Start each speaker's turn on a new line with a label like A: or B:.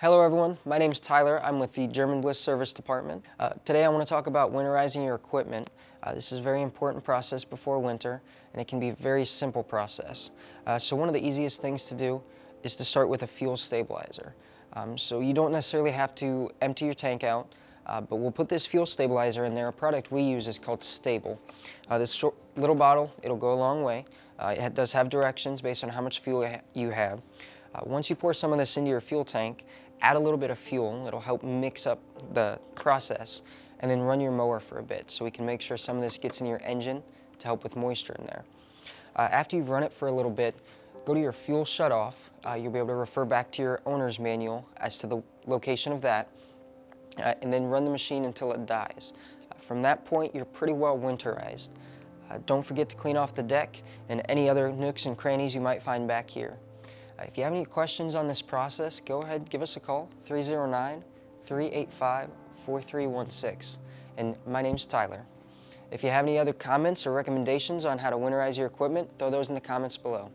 A: Hello everyone, my name is Tyler. I'm with the German-Bliss service department. Today I want to talk about winterizing your equipment. This is a very important process before winter, and it can be a very simple process. So one of the easiest things to do is to start with a fuel stabilizer. So you don't necessarily have to empty your tank out, but we'll put this fuel stabilizer in there. A product we use is called Stable. This short little bottle, it'll go a long way. It does have directions based on how much fuel you have. Once you pour some of this into your fuel tank, add a little bit of fuel. It'll help mix up the process, and then run your mower for a bit so we can make sure some of this gets in your engine to help with moisture in there. After you've run it for a little bit, go to your fuel shutoff. You'll be able to refer back to your owner's manual as to the location of that, and then run the machine until it dies. From that point, you're pretty well winterized. Don't forget to clean off the deck and any other nooks and crannies you might find back here. If you have any questions on this process, go ahead, give us a call, 309-385-4316. And my name's Tyler. If you have any other comments or recommendations on how to winterize your equipment, throw those in the comments below.